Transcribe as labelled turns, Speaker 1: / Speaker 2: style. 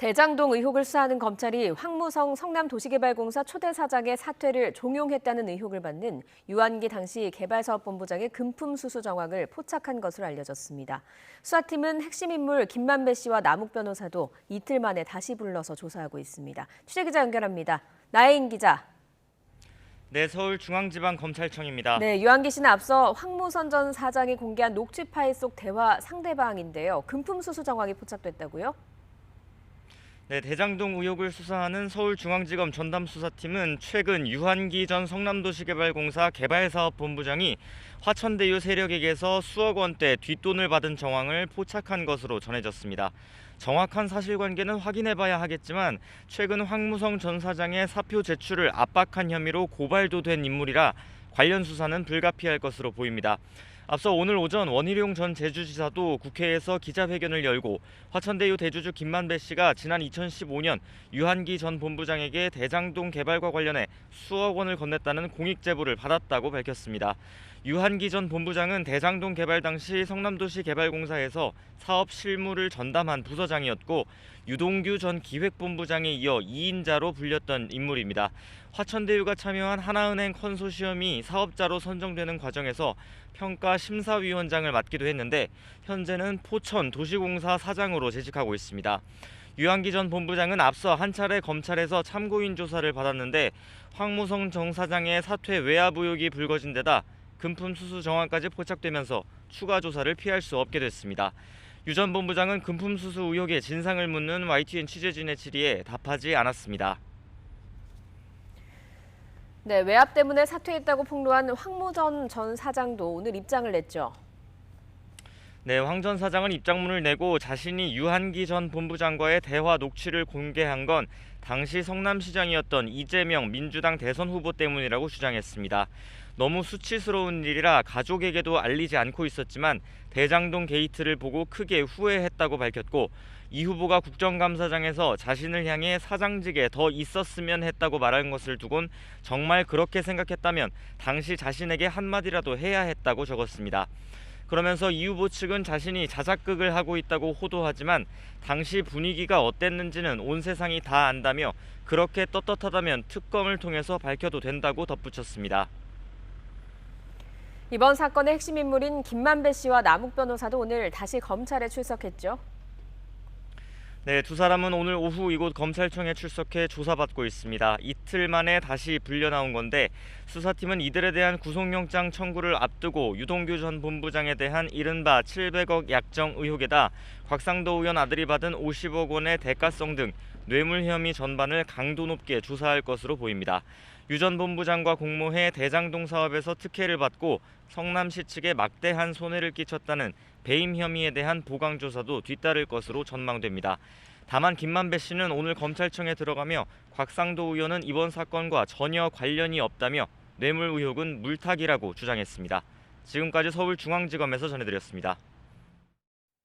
Speaker 1: 대장동 의혹을 수사하는 검찰이 황무성 성남도시개발공사 초대 사장의 사퇴를 종용했다는 의혹을 받는 유한기 당시 개발사업본부장의 금품 수수 정황을 포착한 것으로 알려졌습니다. 수사팀은 핵심 인물 김만배 씨와 남욱 변호사도 이틀 만에 다시 불러서 조사하고 있습니다. 취재기자 연결합니다. 나혜인 기자.
Speaker 2: 네, 서울중앙지방검찰청입니다.
Speaker 1: 네, 유한기 씨는 앞서 황무선 전 사장이 공개한 녹취 파일 속 대화 상대방인데요. 금품 수수 정황이 포착됐다고요?
Speaker 2: 네, 대장동 의혹을 수사하는 서울중앙지검 전담수사팀은 최근 유한기 전 성남도시개발공사 개발사업본부장이 화천대유 세력에게서 수억 원대 뒷돈을 받은 정황을 포착한 것으로 전해졌습니다. 정확한 사실관계는 확인해봐야 하겠지만 최근 황무성 전 사장의 사표 제출을 압박한 혐의로 고발도 된 인물이라 관련 수사는 불가피할 것으로 보입니다. 앞서 오늘 오전 원희룡 전 제주지사도 국회에서 기자회견을 열고 화천대유 대주주 김만배 씨가 지난 2015년 유한기 전 본부장에게 대장동 개발과 관련해 수억 원을 건넸다는 공익 제보를 받았다고 밝혔습니다. 유한기 전 본부장은 대장동 개발 당시 성남도시개발공사에서 사업 실무를 전담한 부서장이었고 유동규 전 기획본부장에 이어 2인자로 불렸던 인물입니다. 화천대유가 참여한 하나은행 컨소시엄이 사업자로 선정되는 과정에서 평가 심사위원장을 맡기도 했는데 현재는 포천도시공사 사장으로 재직하고 있습니다. 유한기 전 본부장은 앞서 한 차례 검찰에서 참고인 조사를 받았는데 황무성 정 사장의 사퇴 외압 의혹이 불거진 데다 금품 수수 정황까지 포착되면서 추가 조사를 피할 수 없게 됐습니다. 유 전 본부장은 금품 수수 의혹의 진상을 묻는 YTN 취재진의 질의에 답하지 않았습니다.
Speaker 1: 네, 외압 때문에 사퇴했다고 폭로한 황무전 전 사장도 오늘 입장을 냈죠.
Speaker 2: 네, 황 전 사장은 입장문을 내고 자신이 유한기 전 본부장과의 대화 녹취를 공개한 건 당시 성남시장이었던 이재명 민주당 대선 후보 때문이라고 주장했습니다. 너무 수치스러운 일이라 가족에게도 알리지 않고 있었지만 대장동 게이트를 보고 크게 후회했다고 밝혔고 이 후보가 국정감사장에서 자신을 향해 사장직에 더 있었으면 했다고 말한 것을 두곤 정말 그렇게 생각했다면 당시 자신에게 한마디라도 해야 했다고 적었습니다. 그러면서 이 후보 측은 자신이 자작극을 하고 있다고 호도하지만 당시 분위기가 어땠는지는 온 세상이 다 안다며 그렇게 떳떳하다면 특검을 통해서 밝혀도 된다고 덧붙였습니다.
Speaker 1: 이번 사건의 핵심 인물인 김만배 씨와 남욱 변호사도 오늘 다시 검찰에 출석했죠.
Speaker 2: 네, 두 사람은 오늘 오후 이곳 검찰청에 출석해 조사받고 있습니다. 이틀 만에 다시 불려 나온 건데 수사팀은 이들에 대한 구속영장 청구를 앞두고 유동규 전 본부장에 대한 이른바 700억 약정 의혹에다 곽상도 의원 아들이 받은 50억 원의 대가성 등 뇌물 혐의 전반을 강도 높게 조사할 것으로 보입니다. 유 전 본부장과 공모해 대장동 사업에서 특혜를 받고 성남시 측에 막대한 손해를 끼쳤다는 배임 혐의에 대한 보강 조사도 뒤따를 것으로 전망됩니다. 다만 김만배 씨는 오늘 검찰청에 들어가며 곽상도 의원은 이번 사건과 전혀 관련이 없다며 뇌물 의혹은 물타기라고 주장했습니다. 지금까지 서울중앙지검에서 전해드렸습니다.